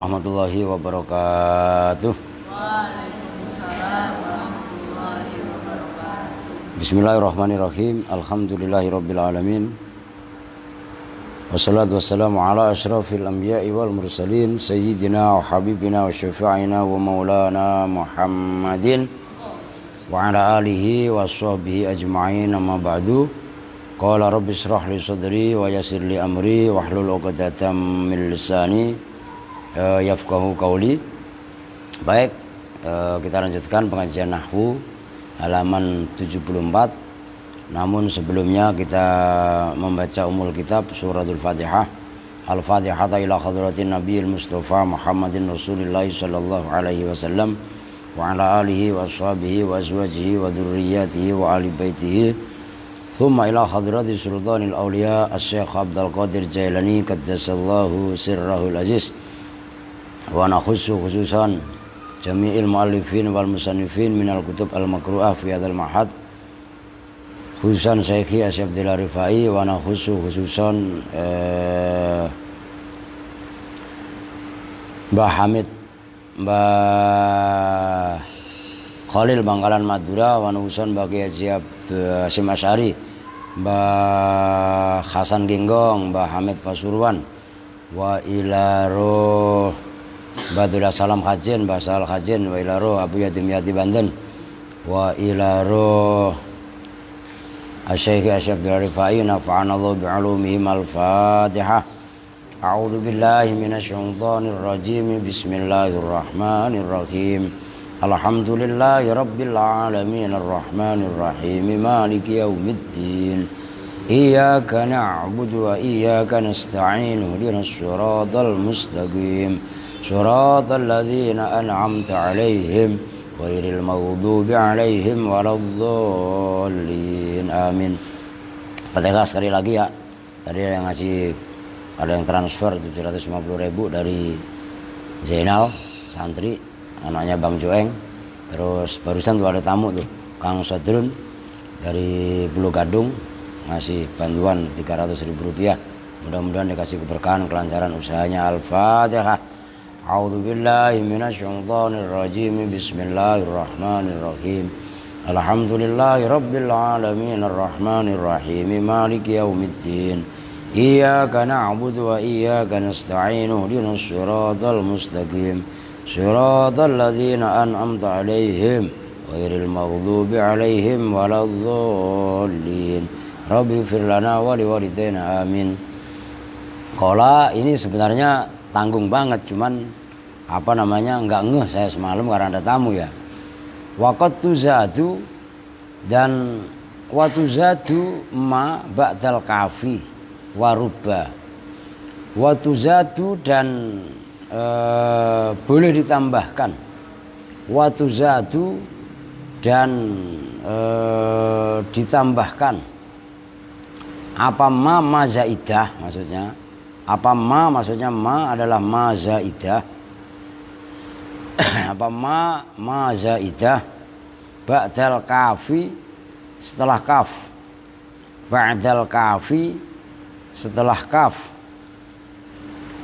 Warahmatullahi wabarakatuh. Waalaikumsalam warahmatullahi wabarakatuh. Bismillahirrahmanirrahim. Alhamdulillahirabbil alamin. Wassalatu wassalamu ala asyrafil anbiya'i wal mursalin sayyidina wa habibina wa syafi'ina wa maulana Muhammadin wa ala alihi wa sahbihi ajma'in, amma ba'du. Qala rabbi shrah li sadri wa yassir li amri wahlul 'uqdatam min lisani yafqahu qauli. Baik, kita lanjutkan pengajian nahwu halaman 74. Namun sebelumnya kita membaca umul kitab suratul Fatihah. Al-Fatihah ila hadratin Nabiyil Mustafa Muhammadin Rasulillah sallallahu alaihi wasallam wa ala alihi wa ashabihi wa azwajihi wa dzurriyyatihi wa ali baitihi. Thumma ila hadrati sultanil awliya Asy-Syaikh Abdul Qadir Jailani qaddasallahu sirrahul aziz. Wa nakhussu khususan jami'il muallifin wal musannifin minal kutub al-makru'ah fi hadzal ma'had, khususan Syekhi Asy Abdul Rifai. Wa nakhussu khususan Mbah Hamid, Mbah Khalil Bangkalan Madura. Wa nakhussan bagi Haji Hasyim Asy'ari, Mbah Hasan Genggong, Mbah Hamid Pasuruan. Wa ila roh Badullah Salam Khajin, Basal Khajin. Wa ila roh Abu Yatim Yati Banten. Wa ila roh Asy-Syaikh Asy Abdul Rifai nafa'anallahu bi'ulumihim. Al-Fatihah. A'udzu billahi minasyaitonir rajim. Bismillahirrahmanirrahim. Alhamdulillahi rabbil alamin arrahmanir rahim maliki yaumiddin. Iyyaka na'budu wa iyyaka nasta'in ihdinas siratal mustaqim siratal ladzina an'amta 'alaihim ghairil maghdubi 'alaihim waladdallin. Amin. Fatihah sekali lagi ya. Tadi yang ngasih, ada yang transfer 750.000 dari Zainal santri, anaknya Bang Joeng. Terus barusan tuh ada tamu tuh, Kang Sadrun dari Pulau Gadung, ngasih bantuan 300.000 rupiah. Mudah-mudahan dikasih keberkahan, kelancaran usahanya. Al-Fatihah. A'udzu billahi minasyaitonir rajim. Bismillahirrahmanirrahim. Alhamdulillahi rabbil alamin arrahmanir rahim maliki yaumiddin. Iyyaka na'budu wa iyyaka nasta'in ihdinas siratal mustaqim siratal ladzina an'amta 'alaihim ghairil maghdubi 'alaihim waladdallin. Rabbi ighfir lana wa liwalidayna amin. Qala ini sebenarnya tanggung banget, cuman nggak ngeh saya semalam karena ada tamu ya. Waqat tuzadu, dan watuzadu ma ba'dal kafi warubba. Watuzadu dan boleh ditambahkan. Watuzadu dan ditambahkan. Apa ma zaidah maksudnya? Apa ma maksudnya? Ma adalah ma zaidah. Apa ma zaidah ba'dal kafi, setelah kaf. Ba'dal kafi, setelah kaf.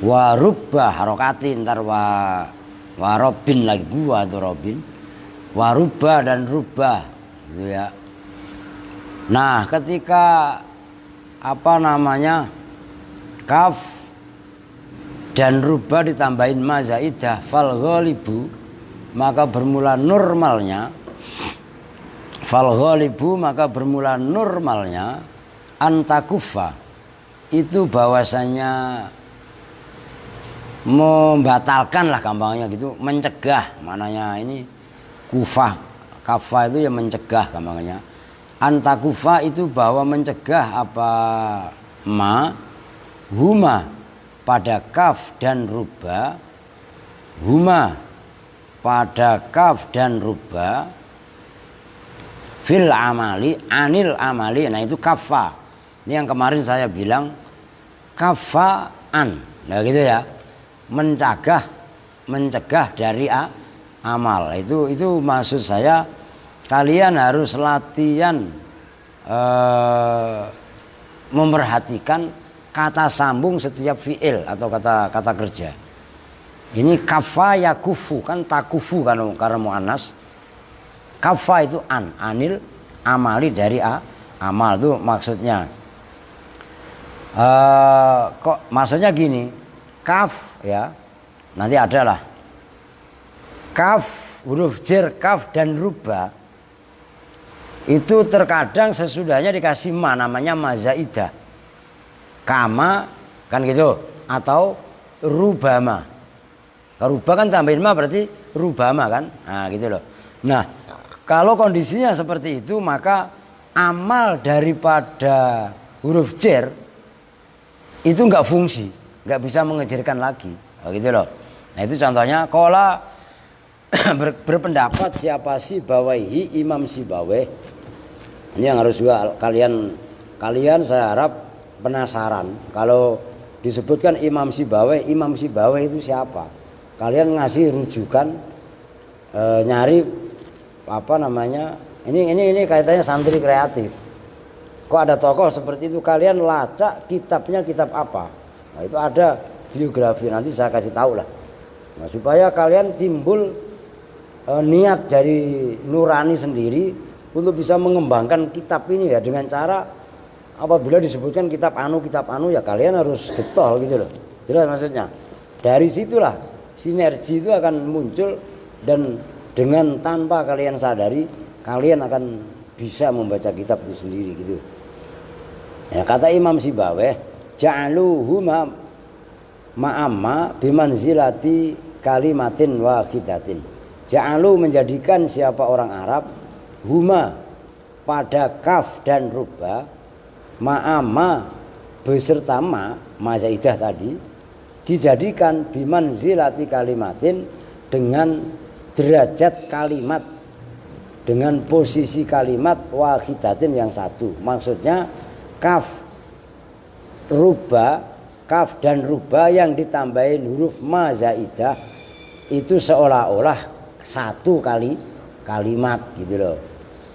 Wa rubba harokati, ntar wa robin lagi, gua atau robin. Wa rubba dan rubba gitu ya. Nah, ketika kaf dan rubba ditambahin ma zaidah fal ghalibu, maka bermula normalnya antakufa, itu bahwasanya membatalkan lah gampangnya gitu, mencegah. Mananya ini kufah, kafa itu ya mencegah gampangnya. Antakufa itu bahwa mencegah apa ma huma pada kaf dan rubba, huma pada kaf dan rubba fil amali anil amali. Nah itu kafa. Ini yang kemarin saya bilang kafaan. Nah gitu ya. Mencegah dari amal. Itu maksud saya, kalian harus latihan memperhatikan kata sambung setiap fiil atau kata kerja. Ini kafa yakufu kan takufu kan karena muannas. Kafa itu anil amali dari amal itu maksudnya. Kok maksudnya gini, kaf ya. Nanti adalah kaf, huruf jer, kaf dan ruba itu terkadang sesudahnya dikasih ma, namanya mazaidah. Kama kan gitu, atau rubama. Ruba kan tambahin ma berarti rubama kan. Nah gitu loh. Nah kalau kondisinya seperti itu maka amal daripada huruf jer itu nggak fungsi, nggak bisa mengejarkan lagi. Gitu loh. Nah itu contohnya kola berpendapat siapa sih Bawaihi, Imam Sibaweh. Ini yang harus juga kalian saya harap penasaran. Kalau disebutkan Imam Sibaweh itu siapa? Kalian ngasih rujukan, nyari apa namanya? Ini kaitannya santri kreatif. Kok ada tokoh seperti itu? Kalian lacak kitabnya kitab apa? Nah, itu ada biografi, nanti saya kasih tahu lah. Nah, supaya kalian timbul niat dari nurani sendiri untuk bisa mengembangkan kitab ini ya, dengan cara apabila disebutkan kitab anu ya kalian harus getol gitu loh. Jelas maksudnya. Dari situlah sinergi itu akan muncul dan dengan tanpa kalian sadari kalian akan bisa membaca kitab itu sendiri gitu. Ya, kata Imam Sibaweh, ja'aluhuma ma'amma bimanzilati kalimatin wahidatin. Ja'alu menjadikan siapa orang Arab huma pada kaf dan ruba ma'amma beserta mazaidah tadi dijadikan bimanzilati kalimatin dengan derajat kalimat, dengan posisi kalimat wahidatin yang satu. Maksudnya kaf dan ruba yang ditambahin huruf mazaidah itu seolah-olah satu kalimat gitu loh.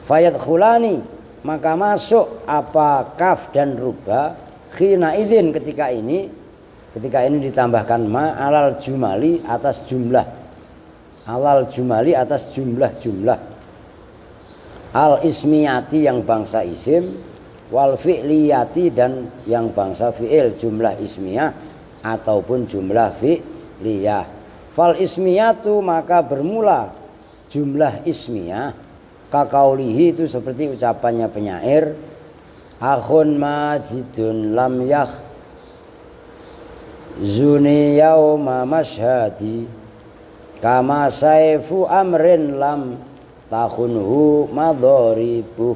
Fayadkhulani maka masuk apa kaf dan ruba khina idzin ketika ini ditambahkan ma alal jumali atas jumlah al ismiyati yang bangsa isim wal fi'liyati dan yang bangsa fi'il, jumlah ismiyah ataupun jumlah fi'liyah. Fal ismiyatu maka bermula jumlah ismiyah kakaulihi itu seperti ucapannya penyair akhun majidun lam zuni yauma masyhadi kama saifu amrin lam takhunhu madharibu.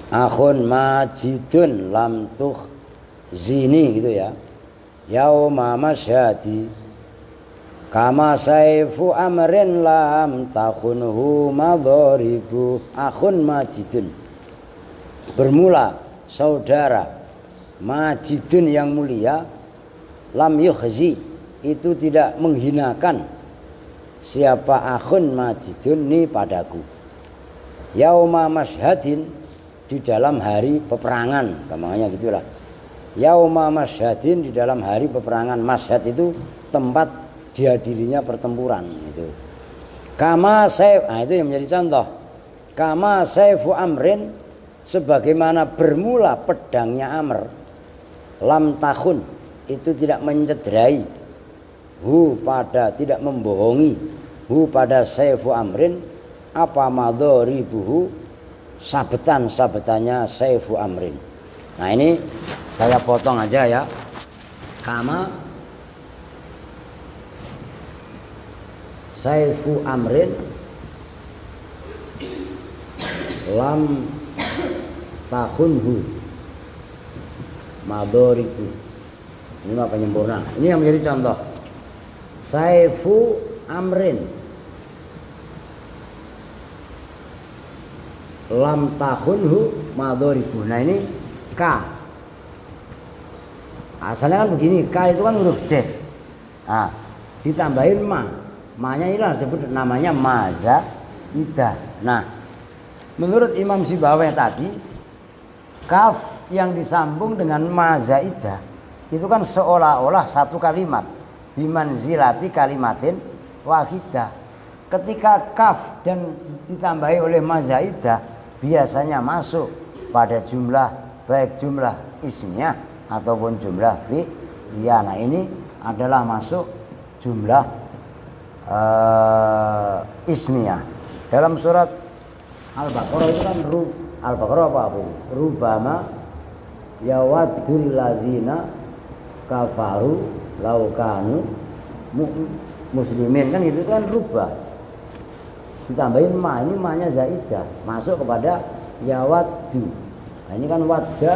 Akhun majidun lam tuh zini gitu ya, yauma masyhadi kama saifu amrin lam takhunhu madharibu. Akhun majidun bermula saudara, majidun yang mulia, lam yukhzi itu tidak menghinakan siapa akhun majidun ni padaku. Yauma masyhadin di dalam hari peperangan, gampangnya gitulah. Yauma masyhadin di dalam hari peperangan. Masyhad itu tempat dihadirinya pertempuran itu. Kama saif, nah itu yang menjadi contoh. Kama saifu amrin sebagaimana bermula pedangnya Amr, lam takhun itu tidak mencederai pada tidak membohongi pada saifu amrin apa madharibuhu sabetan-sabetannya saifu amrin. Nah ini saya potong aja ya. Kama saifu amrin lam takhunhu madharibu. Ini apa penyempurna. Ini yang menjadi contoh. Saifu amrin lam takhunhu madharibu. Nah ini K. Asalnya kan begini, K itu kan huruf Z. Nah, ditambahin ma-nya ini lah disebut namanya mazaidah. Nah, menurut Imam Sibaweh tadi, kaf yang disambung dengan mazaidah itu kan seolah-olah satu kalimat bimanzilati kalimatin wahidah. Ketika kaf dan ditambahi oleh mazaidah biasanya masuk pada jumlah baik jumlah ismiyah ataupun jumlah fi'liyah. Nah ini adalah masuk jumlah ismiyah. Dalam surat Al-Baqarah itu kan Al-Baqarah apa? Rubama yawaddul ladzina kafaru law kanu muslimin, kan itu kan rubah ditambahin ma, ini ma-nya zaidah masuk kepada yawaddu. Nah ini kan wadda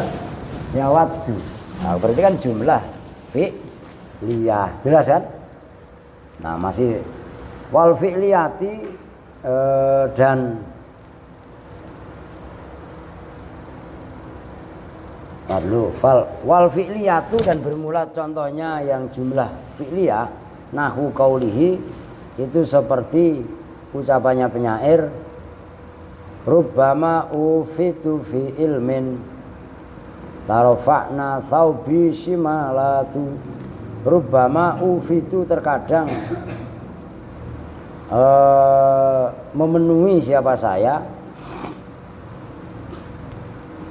yawaddu. Nah, berarti kan jumlah fi'liyah. Jelas kan? Nah, masih wal fi'liyati dan wal fi'liyatu dan bermula contohnya yang jumlah fi'liyah nahu qaulihi itu seperti ucapannya penyair rubbama ufitu fi ilmin tarafa'na thawbi shimalatu. Rubbama ufitu terkadang memenuhi siapa saya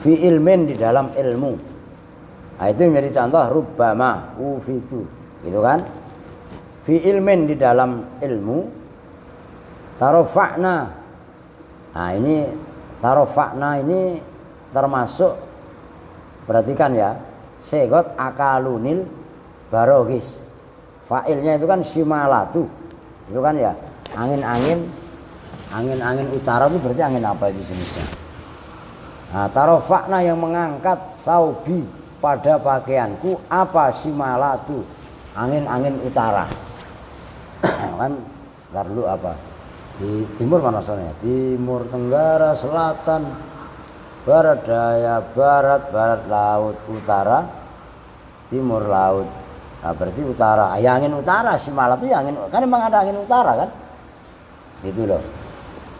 fi ilmin di dalam ilmu. Nah itu menjadi contoh rubbama ufitu, gitu kan? Fi ilmin di dalam ilmu. Tarafa'na. Nah ini tarafa'na ini termasuk, perhatikan ya, segot akalunil barogis. Fa'ilnya itu kan shimalatu, itu kan ya, angin-angin utara itu berarti angin apa itu jenisnya? Nah, tarafa'na yang mengangkat thawbi pada pakaianku apa shimalatu, angin-angin utara. Kan ntar dulu apa? Di timur mana soalnya? Timur tenggara, selatan, barat daya, barat laut, utara, timur laut. Nah, berarti utara. Ya angin utara, shimalat itu angin, kan memang ada angin utara kan? Gitu loh.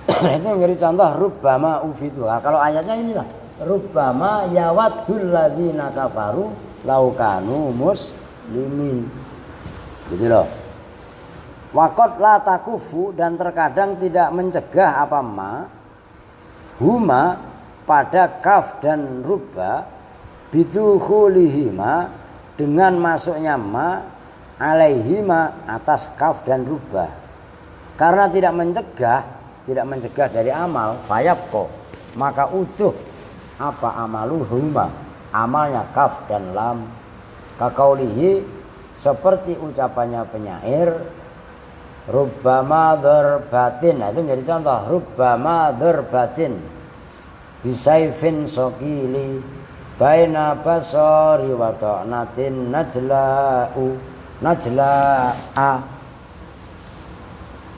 Itu menjadi contoh rubbama ufitu. Nah, kalau ayatnya inilah rubbama yawaddul ladzina kafaru law kanu muslimin. Gitu loh. Waqad la takufu dan terkadang tidak mencegah apa ma huma pada kaf dan rubba bidukhulihima dengan masuknya ma alaihima atas kaf dan rubba. Karena tidak mencegah dari amal fayabko, maka utuh apa amaluhuma, amalnya kaf dan lam. Kakaulihi seperti ucapannya penyair rubbama dzarbatin. Nah itu menjadi contoh rubbama dzarbatin bisaifin sokili baina basari wa ta'natin najla'a.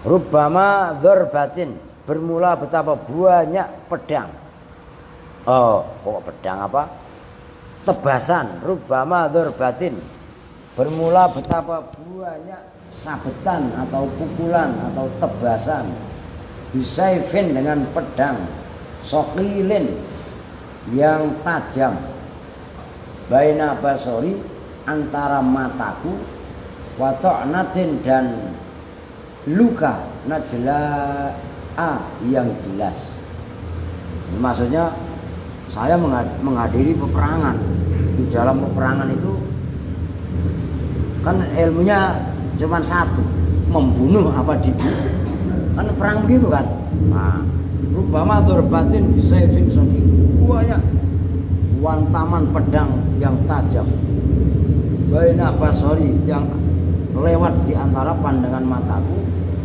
Rubbama dzarbatin bermula betapa banyak pedang. Oh, pokok pedang apa? Tebasan. Rubbama dzarbatin bermula betapa banyak sabetan atau pukulan atau tebasan bisaifin dengan pedang sokilin yang tajam baina basori antara mataku wa ta'natin dan luka najla'a yang jelas. Ini maksudnya saya menghadiri peperangan. Di dalam peperangan itu kan ilmunya cuma satu, membunuh apa dibunuh. Kan perang begitu kan. Nah, rubbama dzarbatin bisaifin saqi. Banyak wantaman pedang yang tajam. Baina basori yang lewat di antara pandangan mataku.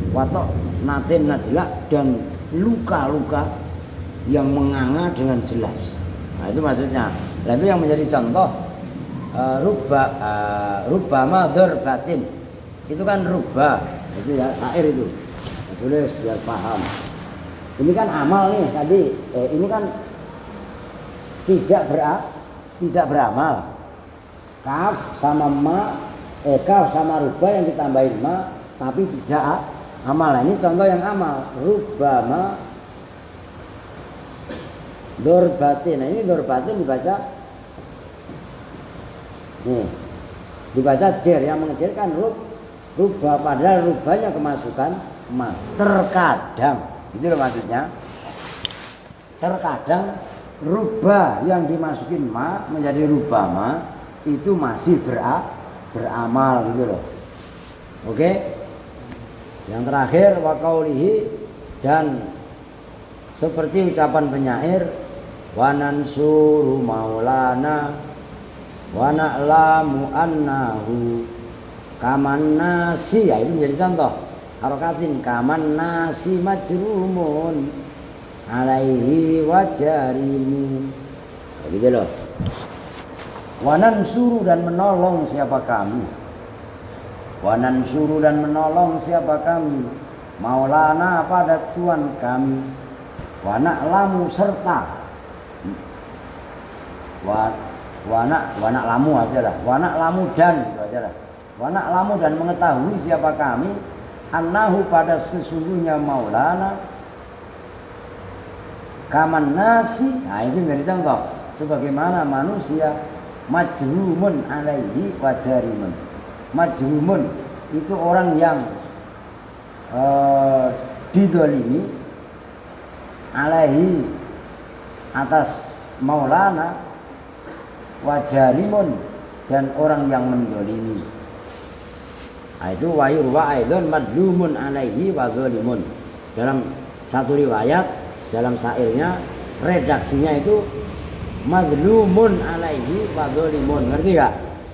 Watok natin najla dan luka-luka yang menganga dengan jelas. Nah, itu maksudnya. Nah, itu yang menjadi contoh rubbama dzarbatin. Itu kan rubah, itu ya syair itu. Tulis biar paham. Ini kan amal nih tadi. Ini kan tidak beramal. Kaf sama ma, kaf sama rubah yang ditambahin ma, tapi tidak amal. Nah, ini contoh yang amal. Rubbama dzarbatin. Nah, ini dzarbatin dibaca nih. Dibaca jer, yang mengejirkan Rubah, padahal rubahnya kemasukan ma. Terkadang, itu loh maksudnya. Terkadang rubah yang dimasukin ma menjadi rubah ma itu masih beramal gitu loh. Oke? Yang terakhir wa qaulihi, dan seperti ucapan penyair wa nansuru maulana wa na'lamu annahu kaman nasi, ya itu menjadi contoh harokatin kaman nasi majrumun alaihi wajarimu, begitu loh. Wanan suruh dan menolong siapa kami, wanan suruh dan menolong siapa kami, maulana pada Tuhan kami, wanak lamu serta wanak lamu aja lah, wanak lamu dan gitu aja lah, wanak lamu dan mengetahui siapa kami, annahu pada sesungguhnya maulana kaman nasi, nah itu menjadi contoh sebagaimana manusia majrumun alaihi wajarimun. Majrumun itu orang yang didolimi alaihi atas maulana, wajarimun dan orang yang mendolimi. Nah, itu wayurwa aidon madlumun alaihi wadzalimun. Dalam satu riwayat, dalam syairnya, redaksinya itu madlumun alaihi wadzalimun. Ngerti gak?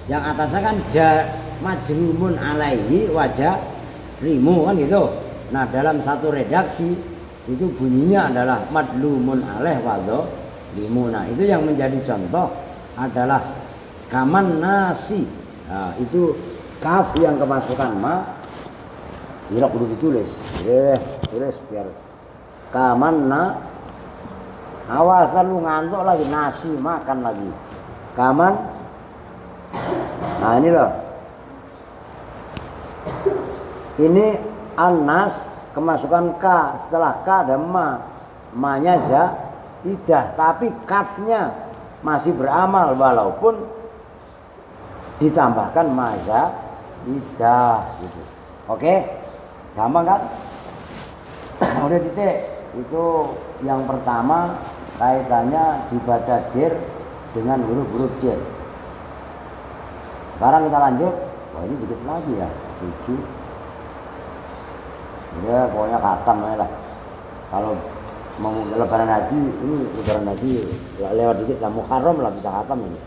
Yang atasnya kan majrumun alaihi wajarimu kan gitu. Nah, dalam satu redaksi itu bunyinya adalah madlumun alaih wadzalimu. Nah, itu yang menjadi contoh adalah kaman nasi. Nah, itu kaf yang kemasukan ma. Ini kudu ditulis. Tulis biar kaman na. Awas lalu ngantuk lagi, nasi makan lagi. Kaman. Nah ini loh. Ini anas kemasukan k, setelah k ada ma. Ma-nya zaidah, tapi kafnya masih beramal walaupun ditambahkan ma zaidah gitu. Oke? Gampang kan? Udah titik. Itu yang pertama kaitannya dibaca dir dengan huruf-huruf jer. Sekarang kita lanjut. Wah ini dikit lagi ya, 7. Ya pokoknya khatam lah. Kalau mau lebaran haji, ini lebaran haji lewat dikit lah, Muharram lah bisa khatam ini.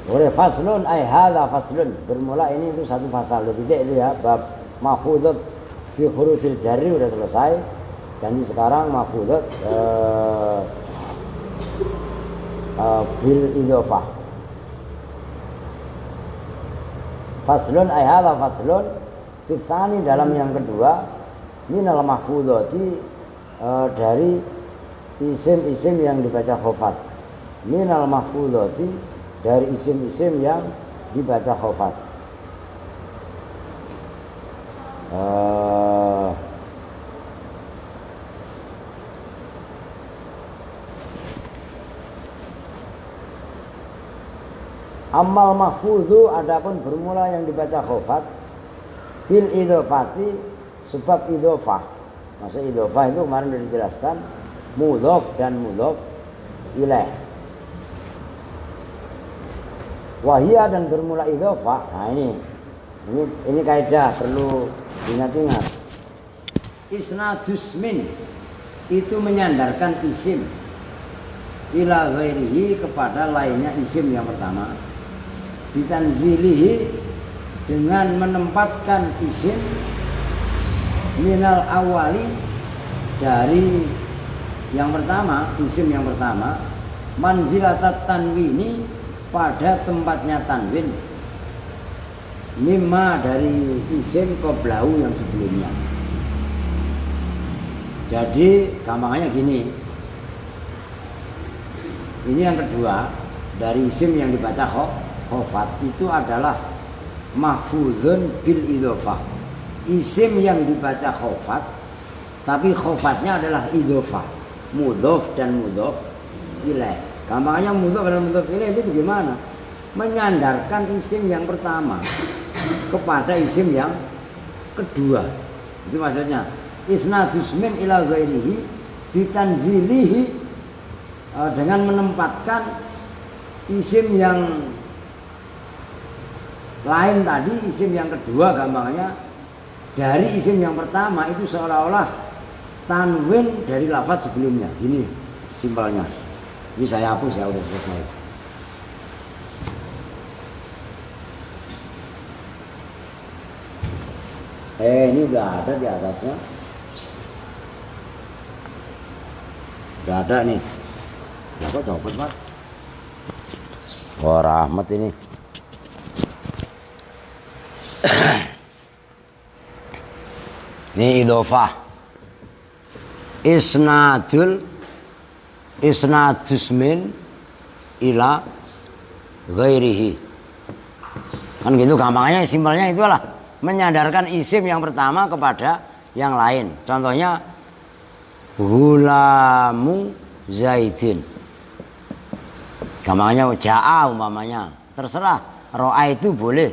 Boleh faslun ay hadza faslun. Bermula ini itu satu pasal. Titik itu ya, bab mahfudut fi hurufil jarri udah selesai. Dan sekarang mahfudut bil idhofah. Faslun ay hadza faslun fitsani, dalam yang kedua minal mahfudati, dari isim-isim yang dibaca khofat. Minal mahfudati, dari isim-isim yang dibaca khofat. Amal mahfudhu, adapun bermula yang dibaca khofat bil idhofati, sebab idhofah. Maksud idhofah itu kemarin sudah dijelaskan, mudhof dan mudhof ilaih. Wahia, dan bermula idhofah. Nah ini kaidah perlu diingat-ingat. Isnadus min, itu menyandarkan isim ila ghairihi, kepada lainnya isim yang pertama. Bitanzilihi, dengan menempatkan isim minal awali, dari yang pertama, isim yang pertama, manzilatat tanwini, pada tempatnya tanwin, mimma, dari isim qoblahu yang sebelumnya. Jadi gampangannya gini, ini yang kedua dari isim yang dibaca khofat itu adalah mahfuzun bil idhofah. Isim yang dibaca khofat, tapi khofatnya adalah idhofah, mudhof dan mudhof ilaih. Gampangnya mudhof dan mudhof ilaih itu bagaimana? Menyandarkan isim yang pertama. kepada isim yang kedua. Itu maksudnya isnadus min ila ghairihi bitanzilihi, dengan menempatkan isim yang lain tadi, isim yang kedua gampangnya dari isim yang pertama itu seolah-olah tanwin dari lafaz sebelumnya. Gini simpelnya. Ini saya hapus ya, udah selesai. Ini udah ada di atasnya. Udah ada nih. Ya kok copot, Pak? Wah, rahmat ini. Ini idhofah. Isnadus min ila ghairihi. Kan gitu gampangnya, simpelnya itulah menyandarkan isim yang pertama kepada yang lain. Contohnya Gulamu Zaidin. Gampangnya ja'a umpamanya. Terserah. Ro'a itu boleh.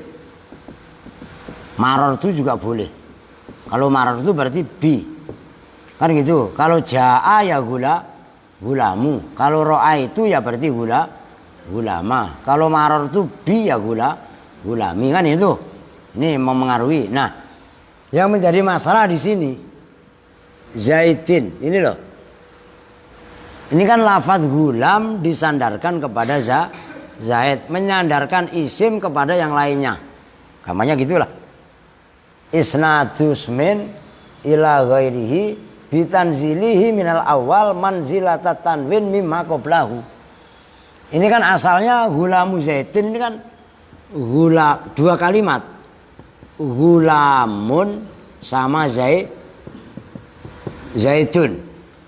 Maror itu juga boleh. Kalau maror itu berarti bi. Kan gitu. Kalau ja'a ya gulamu. Kalau ro'a itu ya berarti gulama. Kalau maror itu bi ya gulami. Kan itu. Ini mempengaruhi. Nah, yang menjadi masalah di sini Zaidin. Ini loh. Ini kan lafaz gulam disandarkan kepada Zaid, menyandarkan isim kepada yang lainnya. Gamanya gitulah. Isnadus min ila ghairihi bitanzilihi minal awal manzilatat tanwin mimma qablahu. Ini kan asalnya gulamu Zaidin, ini kan dua kalimat. Gulamun sama Zaidun.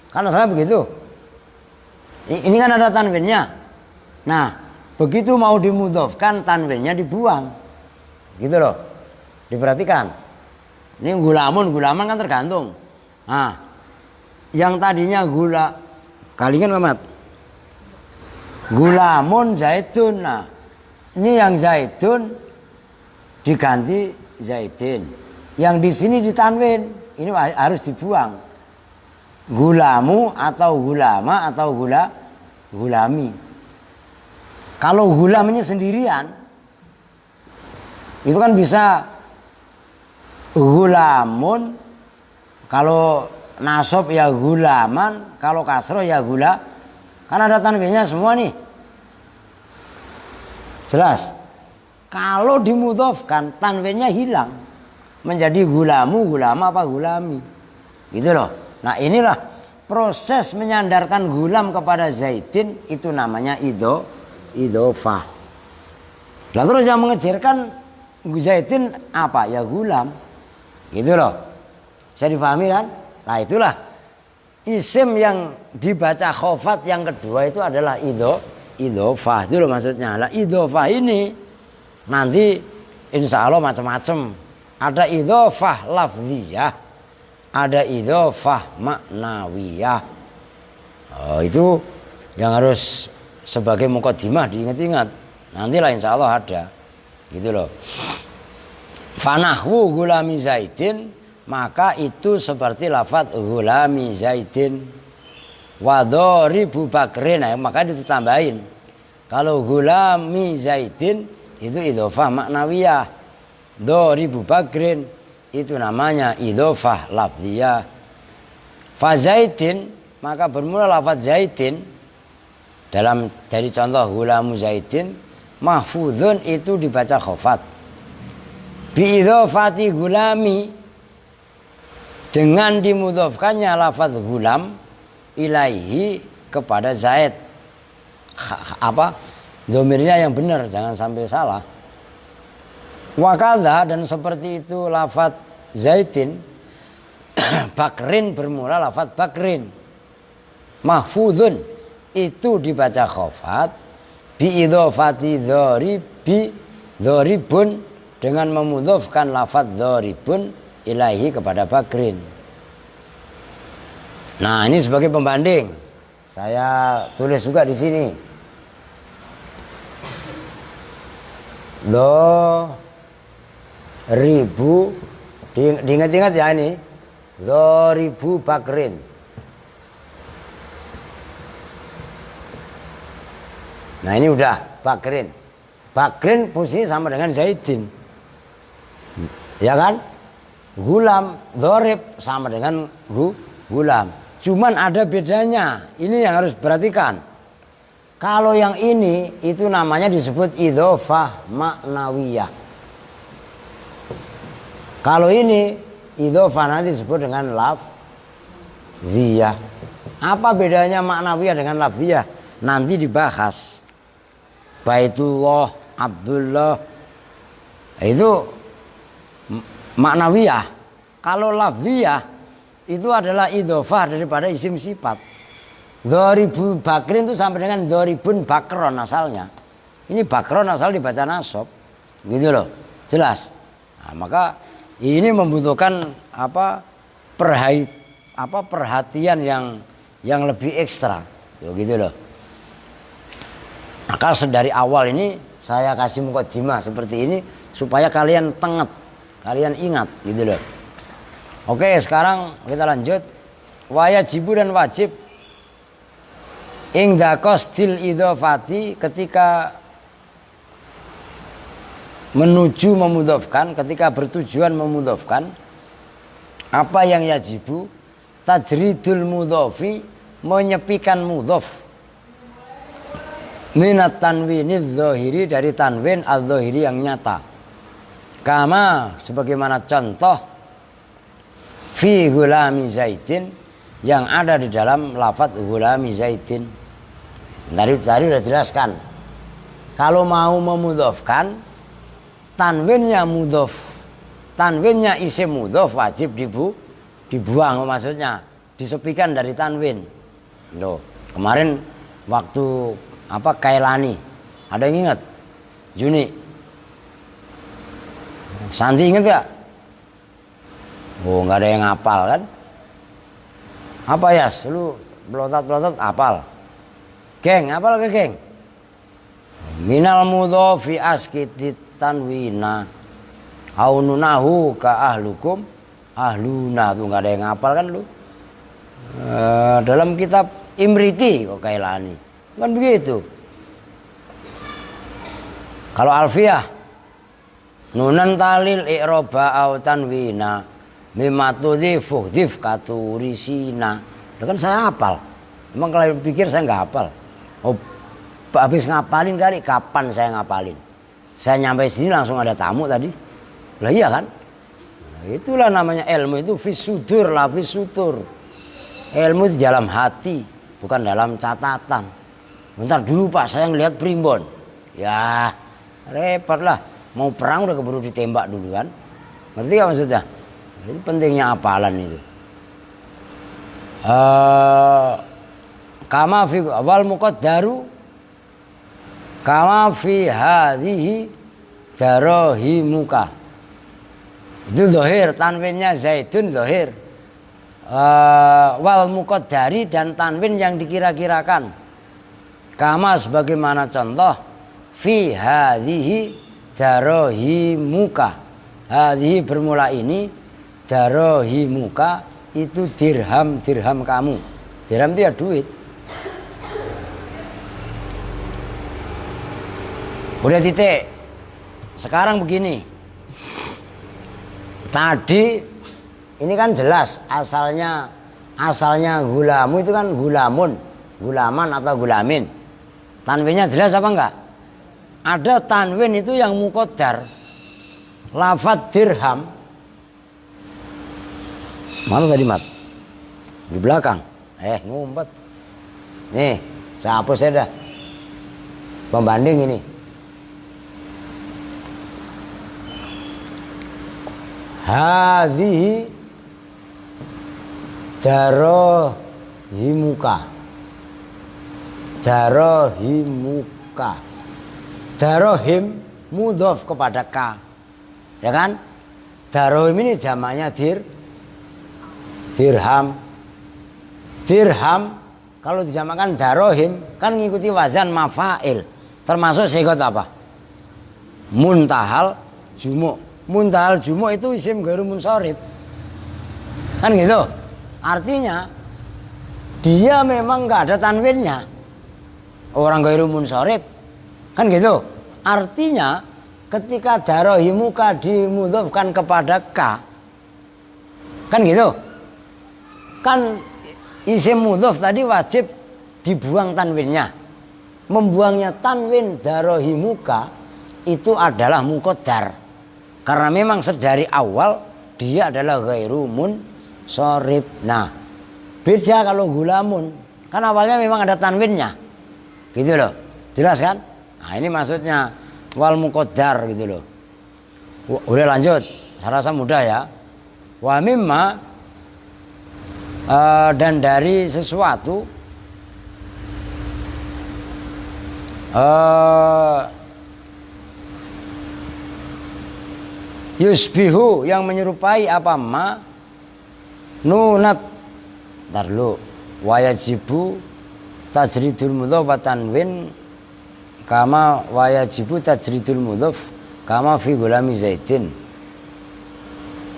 Kan asalnya begitu. Ini kan ada tanwinnya. Nah, begitu mau dimudhofkan tanwinnya dibuang. Gitu loh. Diperhatikan. Ini gulaman kan tergantung. Nah, yang tadinya kalian Muhammad. Gulamun Zaidun. Nah, ini yang Zaidun diganti Zaidin. Yang di sini ditanwin. Ini harus dibuang. Gulamu atau gulama atau gulami. Kalau gulam ini sendirian, itu kan bisa gulamun. Kalau nasab ya gulaman, kalau kasroh ya gula. Kan ada tanwinnya semua nih. Jelas. Kalau dimudhofkan tanwinnya hilang, menjadi gulamu, gulama apa gulami. Gitu loh. Nah, inilah proses menyandarkan gulam kepada Zaidin, itu namanya idhofah. Lalu terus yang mengejarkan Zaidin apa? Ya gulam. Gitu loh. Bisa difahami kan? Nah, itulah isim yang dibaca khofat yang kedua itu adalah idhofah. Itu loh maksudnya. Lah idhofah ini nanti insya Allah macam-macam. Ada idhofah lafziyah, ada idhofah maknawiyah. Itu yang harus sebagai muqaddimah diingat-ingat. Nantilah insya Allah ada. Gitu loh. Fanahwu gulami Zaidin, maka itu seperti lafadz gulami Zaidin. Wadharibu Bakrin, maka ditambahin. Kalau gulami Zaidin itu idhofah maknawiyah. Dharibu Bakrin itu namanya idhofah lafziyah. Fa Zaidin, maka bermula lafaz Zaidin dari contoh gulamu Zaidin, mahfuzun itu dibaca khofat. Bi idhofati gulami, dengan dimudhofkannya lafaz gulam ilaihi kepada Zaid. Apa? Domirnya yang benar, jangan sampai salah. Wakadha, dan seperti itu lafaz Zaidin. Bakrin bermula lafaz Bakrin. Mahfuzun itu dibaca khofat. Bi idhofati dhoribun, dengan memudhofkan lafaz dhoribun ilaihi kepada Bakrin. Nah, ini sebagai pembanding saya tulis juga di sini. ribu, diingat-ingat ya ini, dzaribu Bakrin. Nah ini udah Bakrin. Bakrin posisi sama dengan Zaidin. Ya kan? Gulam, dzarib sama dengan gulam. Cuman ada bedanya. Ini yang harus perhatikan. Kalau yang ini itu namanya disebut idhofah maknawiyah. Kalau ini idhofah nanti disebut dengan lafziyah. Apa bedanya maknawiyah dengan lafziyah? Nanti dibahas. Baitullah, Abdullah, itu maknawiyah. Kalau lafziyah itu adalah idhofah daripada isim sifat. Dzaribu Bakrin itu sampai dengan dzaribun Bakron asalnya. Ini Bakron asal dibaca nasab, gitu loh, jelas. Nah, maka ini membutuhkan perhatian yang lebih ekstra, gitu loh. Maka dari awal ini saya kasih mukadimah seperti ini supaya kalian tenget, kalian ingat, gitu loh. Oke, sekarang kita lanjut. Wajibu dan wajib ingda qasdil idhofati, ketika menuju memudhofkan, ketika bertujuan memudhofkan. Apa yang yajibu? Tajridul mudhofi, menyepikan mudhof. Minat tanwinidz dzahiri, dari tanwin adz-dzahiri yang nyata. Kama, sebagaimana contoh, fi gulami Zaidin, yang ada di dalam lafadz gulami Zaidin. Tadi sudah jelaskan. Kalau mau memudhofkan, tanwinnya mudhof, tanwinnya isim mudhof wajib dibuang, maksudnya disepikan dari tanwin. Loh, kemarin waktu Kailani, ada yang ingat? Juni, Santi ingat gak? Oh, nggak ada yang hafal kan? Apa ya? Lu belotot hafal? Geng, hafal ke geng? Minal mudhofi askitit tanwina aununahu ka ahlukum ahluna. Tuh nggak ada yang hafal kan lu? Dalam kitab Imriti kok Kailani kan begitu. Kalau Alfiyah, nunan talil i'roba au tanwina mimma tudhifu dhif katurisina. Kan saya hafal. Emang kalau pikir saya nggak hafal? Oh, habis ngapalin kali, kapan saya ngapalin? Saya nyampe sini langsung ada tamu tadi. Lah iya kan? Nah, itulah namanya ilmu itu fisudur lah, fisutur. Ilmu itu dalam hati, bukan dalam catatan. Bentar dulu Pak, saya ngelihat primbon. Ya, repot lah. Mau perang udah keburu ditembak dulu kan. Ngerti gak maksudnya? Itu pentingnya hafalan itu. Kama fi wal muqaddaru kama fi hadhihi darahimuka. Itu zahir, tanwinnya Zaidun zahir. Wal muqaddari, dan tanwin yang dikira-kirakan. Kama sebagaimana contoh fi hadhihi darahimuka. Hadhihi bermula ini, darahimuka itu dirham kamu. Dirham itu ya duit. Udah titik. Sekarang begini. Tadi ini kan jelas asalnya gulamu itu kan gulamun, gulaman atau gulamin. Tanwinnya jelas apa enggak? Ada tanwin itu yang muqaddar. Lafadz dirham. Mana tadi Mat? Di belakang. Ngumpet. Nih, saya hapus ya dah. Pembanding ini. Hadhihi darahimuka. Darahimuka. Darahim mudhof kepada ka. Ya kan? Darahim ini jamaknya dirham. Dirham kalau dijamakkan darahim kan ngikuti wazan mafa'il. Termasuk sigot apa? Muntahal jumu'. Muntahal jumu' itu isim ghairu munsharif. Kan gitu. Artinya dia memang nggak ada tanwinnya. Orang ghairu munsharif. Kan gitu. Artinya ketika darohimuka dimudhofkan kepada ka. Kan gitu. Kan isim mudhof tadi wajib dibuang tanwinnya. Membuangnya tanwin darohimuka itu adalah muqaddar. Karena memang sedari awal dia adalah ghairu munsharif. Nah, beda kalau gulamun. Kan awalnya memang ada tanwinnya. Gitu loh. Jelas kan? Nah, ini maksudnya wal muqaddar gitu loh. Udah lanjut. Saya rasa mudah ya. Wa mimma dan dari sesuatu yusbihu yang menyerupai apa ma nunat tarlu wayajibu tajridul mudhaf wa tanwin kama wayajibu tajridul mudhaf kama fi gulami zaidin.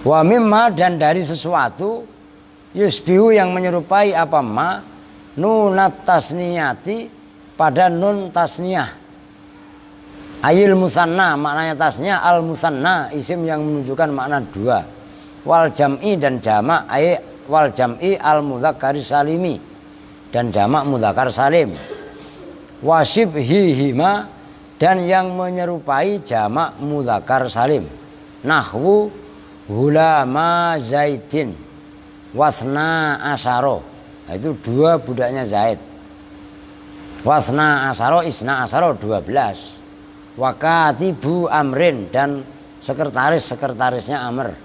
Wa mimma dan dari sesuatu yusbihu yang menyerupai apa ma nunat tasniyati pada nun tasniyah. Ayil musanna maknanya tasnya al musanna isim yang menunjukkan makna dua. Wal jam'i dan jamak ay wal jam'i al mudzakkari salimi dan jamak mudzakkar salim. Wasibhihima dan yang menyerupai jamak mudzakkar salim. Nahwu gulama zaidin wasna asyaro. Nah, itu dua budaknya Zaid. Wasna asyaro isna asyaro 12. Wakatibu amrin dan sekretarisnya Amr.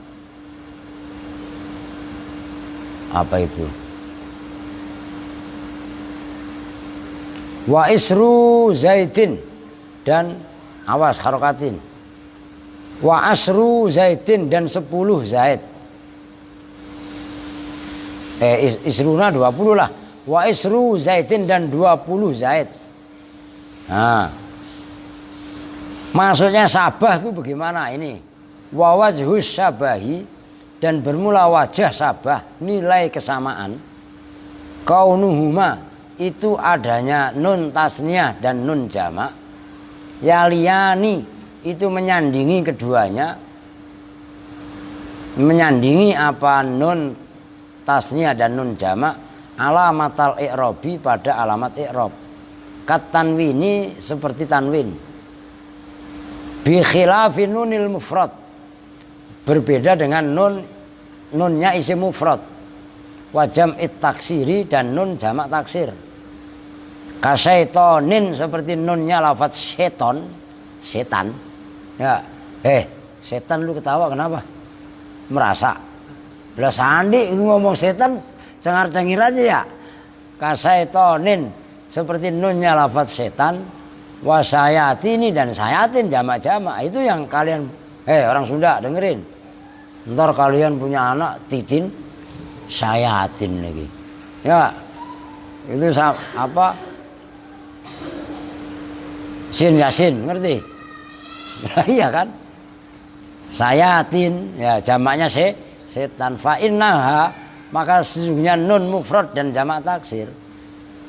Apa itu? Wa isru zaidin dan awas harokatin. Wa asru zaidin dan 10 zaid. Isruna 20 lah. Wa isru zaidin dan 20 zaid. Nah, maksudnya sabah itu bagaimana ini? Wa wajhus sabahi dan bermula wajah sabah nilai kesamaan. Kaunuhuma itu adanya nun tasniyah dan nun jamak. Yaliyani itu menyandingi keduanya. Menyandingi apa nun tasniyah dan nun jamak alamatal i'rabi pada alamat i'rab. Kat tanwini seperti tanwin. Bi khilafi nunil mufrad berbeda dengan nunnya isim mufrad wa jam'it taksiri dan nun jamak taksir. Kasyaitonin seperti nunnya lafaz seton setan ya. Setan lu ketawa kenapa? Merasa lah sandi ngomong setan cengar-cengir aja ya. Kasyaitonin seperti nunnya lafaz setan. Wasayatini dan sayatin jamak-jamak itu yang kalian orang Sunda dengerin. Ntar kalian punya anak titin sayatin lagi. Ya. Itu apa? Sin yasin, ngerti? Iya kan? Sayatin ya jamaknya setan fa innaha maka sesungguhnya nun mufrad dan jamak taksir.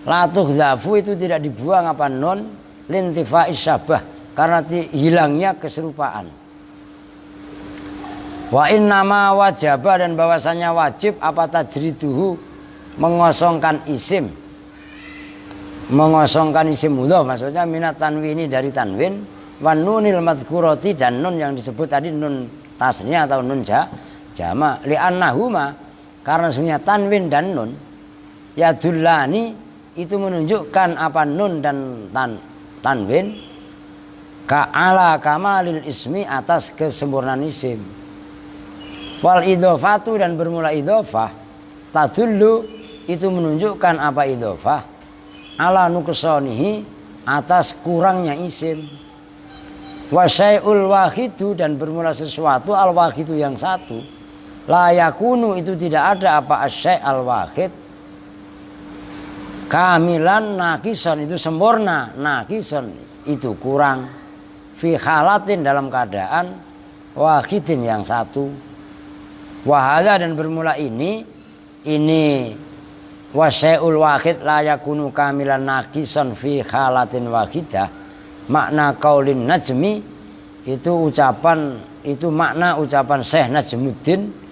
La tughzafu itu tidak dibuang apa nun lintifai syabah karena hilangnya keserupaan. Wa innama wajaba dan bahwasanya wajib apa tajriduhu mengosongkan isim mudhaf maksudnya minat tanwini dari tanwin wan nunil madhkurati dan nun yang disebut tadi nun tasniyah atau nun jamak li'annahuma karena sebenarnya tanwin dan nun yadullani itu menunjukkan apa nun dan tanwin ka'ala kamalil ismi atas kesempurnaan isim. Wal idhofatu dan bermula idhofah tadullu itu menunjukkan apa idhofah ala nuqsanihi atas kurangnya isim. Wa syai'ul wahidu dan bermula sesuatu al wahidu yang satu la yakunu itu tidak ada apa asyai' al wahid kamilan nakison itu sempurna nakison itu kurang fi halatin dalam keadaan wahidin yang satu. Wahada dan bermula ini wasyai'ul wahid la yakunu kamilan naqisan fi halatin wahidah. Makna qaulin najmi itu makna ucapan Syekh Najmuddin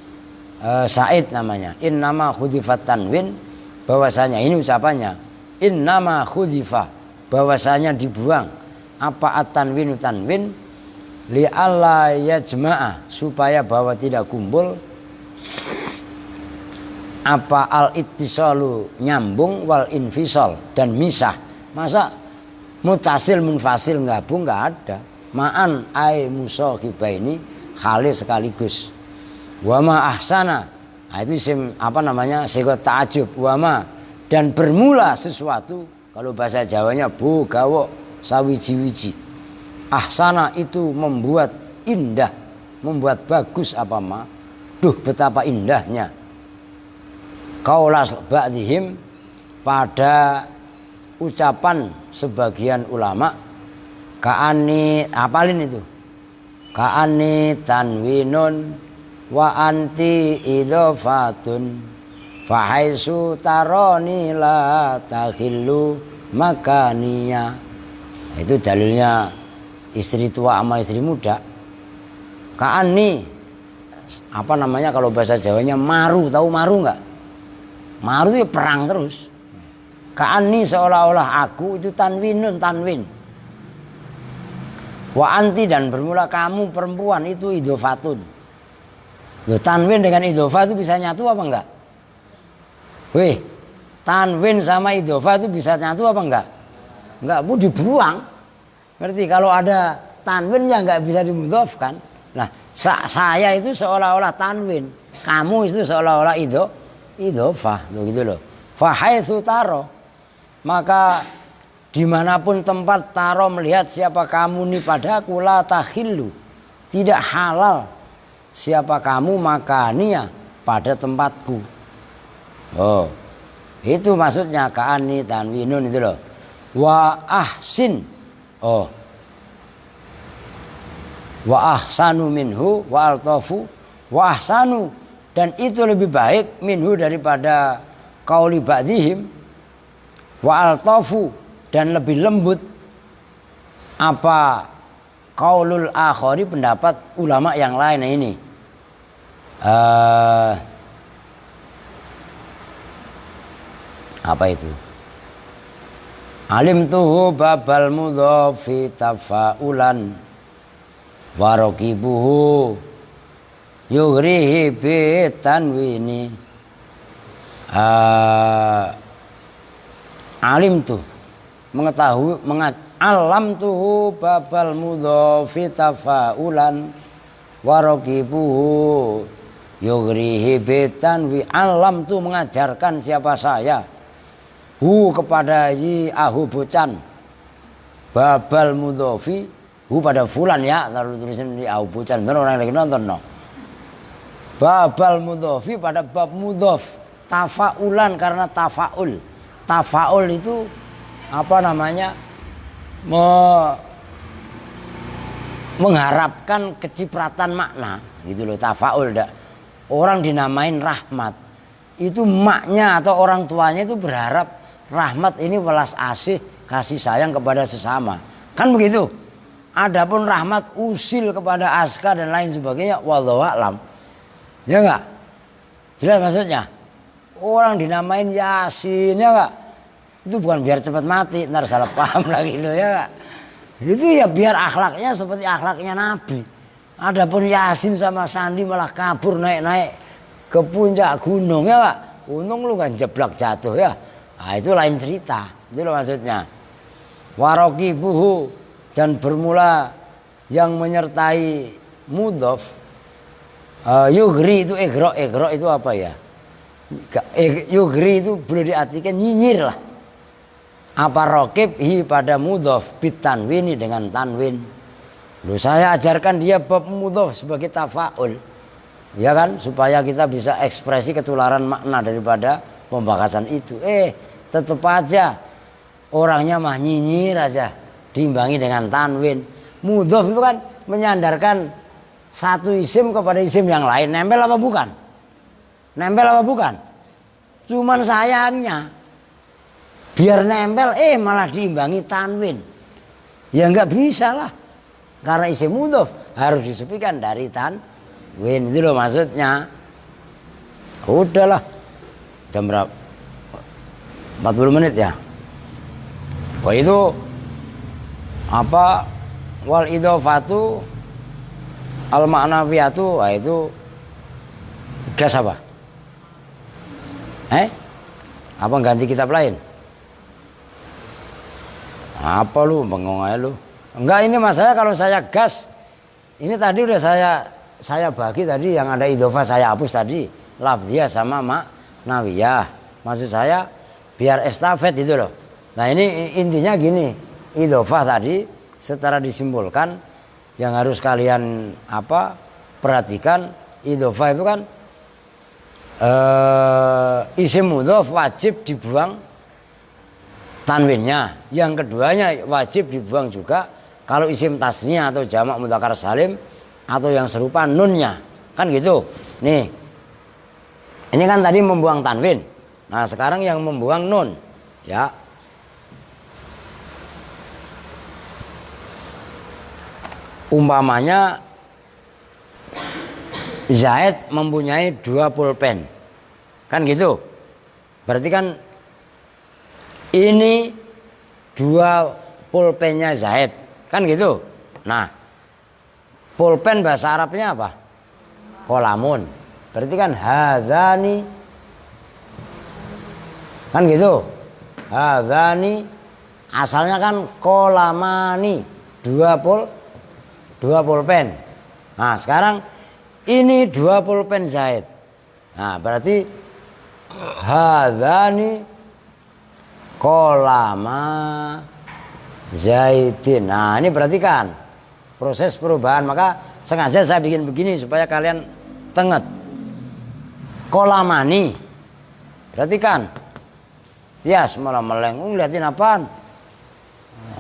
Said namanya. Innama khudifat tanwin, bahwasanya ini ucapannya. Innama khudifa, bahwasanya dibuang apa at-tanwinu tanwin li alla yajma'a, supaya bahwa tidak kumpul apa al-ittisalu nyambung wal infisal dan misah. Masa mutasil munfasil gabung nggak ada. Ma'an ai musahibaini khalis sekaligus. Wa ma ahsana, nah itu sigot ta'ajub. Wa ma, dan bermula sesuatu, kalau bahasa Jawanya bogawo sawiji-wiji. Ahsana itu membuat indah, membuat bagus apa ma. Duh betapa indahnya qaulas ba'dihim, pada ucapan sebagian ulama. Ka'ani, apalin itu, ka'ani tanwinun wa anti idhofatun fahaisu taroni la takhillu makaniya. Itu dalilnya istri tua sama istri muda. Ka'ani kalau bahasa Jawanya maru. Tahu maru enggak? Maru itu perang terus. Ka'ani seolah-olah aku, itu tanwinun, tanwin. Wa anti, dan bermula kamu perempuan, itu idhofatun. Loh, tanwin dengan idhofah itu bisa nyatu apa enggak? Wih, tanwin sama idhofah itu bisa nyatu apa enggak? Enggak, bu dibuang. Ngerti? Kalau ada tanwin ya enggak bisa dimudhofkan. Nah, saya itu seolah-olah tanwin, kamu itu seolah-olah idhofah, begitu loh. Fa haitsu taro, maka dimanapun tempat taro melihat siapa kamu nih padaku, la takhillu, tidak halal siapa kamu makania pada tempatku. Oh, itu maksudnya ka'ani tanwinun itu loh. Wa ahsin, oh, wa ahsanu minhu wa altafu, wa ahsanu, dan itu lebih baik minhu daripada qauli ba'dihim, wa altafu, dan lebih lembut apa qaulul akhari, pendapat ulama yang lain. Nah ini apa itu? Alim tuhu babal mudhofi tafaulan warokibuhu yugrihi bitanwini. Alim tuh mengetahui, alam tuhu babal mudhofi tafaulan warokibuhu yugrihi bitanwi. Alam tuh mengajarkan siapa saya, kepada yi ahu bocan, babal mudhofi, pada fulan ya, taruh tulisan di ahu bocan, bener orang lagi nonton no. Babal mudhofi pada bab mudhof, tafaulan karena tafaul. Tafaul itu mengharapkan kecipratan makna gitu loh. Tafaul dah. Orang dinamain rahmat, itu maknya atau orang tuanya itu berharap rahmat ini welas asih, kasih sayang kepada sesama, kan begitu. Adapun rahmat usil kepada aska dan lain sebagainya, wallahu a'lam, ya enggak? Jelas maksudnya. Orang dinamain Yasin, ya enggak? Itu bukan biar cepat mati, ntar salah paham lagi lo, ya enggak? Itu ya biar akhlaknya seperti akhlaknya Nabi. Adapun Yasin sama Sandi malah kabur naik-naik ke puncak gunung, ya enggak? Untung lu kan jeblak jatuh ya. Nah, itu lain cerita. Itu loh maksudnya. Warokibuhu, dan bermula yang menyertai mudhof. Yugri itu egro itu apa ya? Yugri itu boleh diartikan nyinyir lah. Apa rokib pada mudhof bitanwini, dengan tanwin. Loh, saya ajarkan dia bab mudhof sebagai tafaul, ya kan, supaya kita bisa ekspresi ketularan makna daripada pembahasan itu. Tetap aja orangnya mah nyinyir aja, diimbangi dengan tanwin. Mudhof itu kan menyandarkan satu isim kepada isim yang lain, nempel apa bukan? Nempel apa bukan? Cuman sayangnya biar nempel malah diimbangi tanwin. Ya nggak bisa lah. Karena isim mudhof harus disupikan dari tanwin. Itu loh maksudnya. Udahlah. Jam berapa? 40 menit ya. Wah itu apa? Wal idhofatu al ma'nawiyatu, itu gas apa? Apa ganti kitab lain? Apa lu bengong aja lu? Enggak, ini masalah kalau saya gas. Ini tadi udah saya bagi tadi yang ada idhofah saya hapus tadi. Lafziyah sama ma'nawiyah. Maksud saya biar estafet itu loh. Nah ini intinya gini, idhofah tadi secara disimpulkan yang harus kalian perhatikan, idhofah itu kan isim mudhof wajib dibuang tanwinnya. Yang keduanya wajib dibuang juga kalau isim tasniyah atau jamak mudzakkar salim atau yang serupa nunnya. Kan gitu. Nih. Ini kan tadi membuang tanwin. Nah, sekarang yang membuang nun, ya. Umpamanya Zaid mempunyai 2 pulpen. Kan gitu. Berarti kan ini 2 pulpennya Zaid. Kan gitu. Nah, pulpen bahasa Arabnya apa? Qalamun. Berarti kan hadzani. Kan gitu. Hadzani asalnya kan qalamani, 2 pulpen. Nah, sekarang ini 2 pulpen Zaid. Nah, berarti hadzani qalama Zaidin. Nah, ini perhatikan proses perubahan. Maka sengaja saya bikin begini supaya kalian tenget. Qalamani. Perhatikan. Tias malah meleng. Lihatin apaan?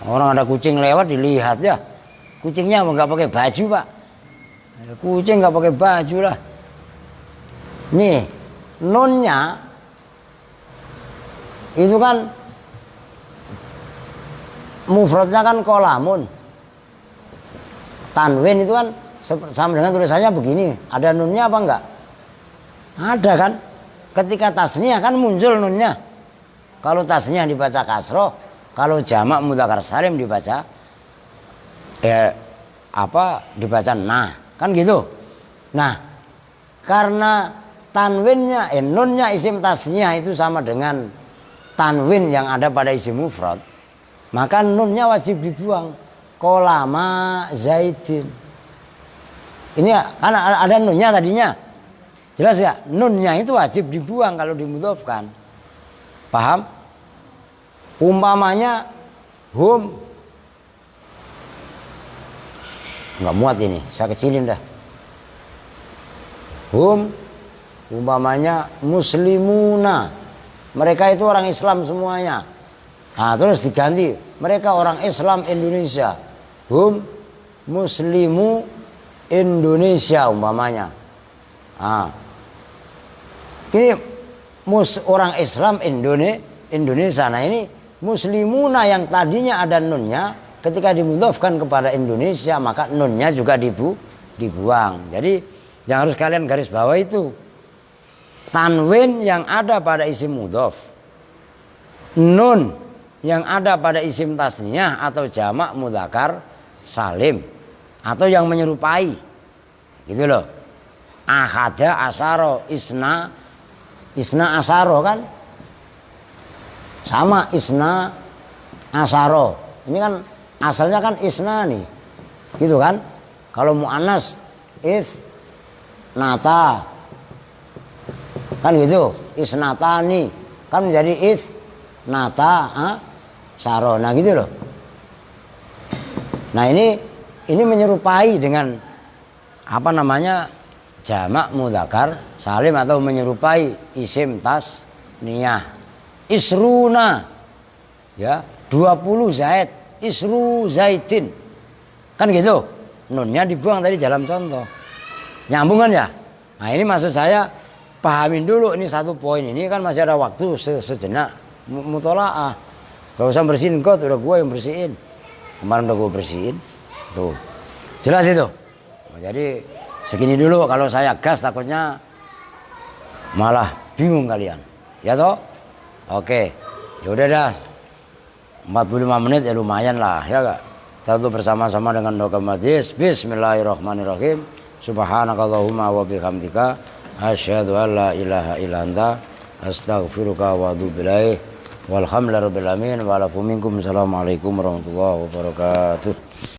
Orang ada kucing lewat dilihat ya. Kucingnya nggak pakai baju, Pak. Kucing nggak pakai baju lah. Nih, nunnya itu kan mufradnya kan qalamun. Tanwin itu kan sama dengan tulisannya begini. Ada nunnya apa enggak? Ada kan? Ketika tasniyah kan muncul nunnya. Kalau tasniyah dibaca kasroh, kalau jamak mudzakkar salim dibaca dibaca nah, kan gitu. Nah, karena tanwinnya nunnya isim tasniyah itu sama dengan tanwin yang ada pada isim mufrad, maka nunnya wajib dibuang. Qalama Zaidin. Ini kan ada nunnya tadinya. Jelas ya? Nunnya itu wajib dibuang kalau dimudhofkan. Paham? Umpamanya hum, nggak muat ini, saya kecilin dah. Hum, umpamanya muslimuna, mereka itu orang Islam semuanya. Nah, terus diganti, mereka orang Islam Indonesia. Hum muslimu Indonesia umpamanya. Nah, ini orang Islam Indonesia. Nah, ini muslimuna yang tadinya ada nunnya, ketika dimudhofkan kepada Indonesia maka nunnya juga dibuang. Jadi yang harus kalian garis bawah itu tanwin yang ada pada isim mudhof, nun yang ada pada isim tasniyah atau jamak mudzakkar salim atau yang menyerupai, gitu loh. Ahada asaro, isna asaro kan sama isna asaro. Ini kan asalnya kan isna nih, gitu kan. Kalau mu'annas nata kan gitu, isnatani kan menjadi nata saro. Nah gitu loh. Nah ini menyerupai dengan jamak mudzakkar salim atau menyerupai isim tasniyah. Isruna, ya 20 Zaid, isru Zaidin, kan gitu. Nunnya dibuang tadi dalam contoh. Nyambung kan ya? Nah ini maksud saya pahamin dulu ini satu poin ini kan masih ada waktu sejenak mutolaah. Gak usah bersihin kot, udah gue yang bersihin. Kemarin udah gue bersihin. Tuh. Jelas itu. Jadi segini dulu, kalau saya gas takutnya malah bingung kalian. Ya toh? Oke. Ya udah dah. 45 menit ya lumayan lah, ya gak? Kita tuh bersama-sama dengan doa majlis. Bismillahirrahmanirrahim. Subhanakallahumma wa bihamdika asyhadu an la ilaha illa anta astaghfiruka wa atubu ilaik. Walhamdulillahirabbil alamin wa lakum minkum. Assalamualaikum warahmatullahi wabarakatuh.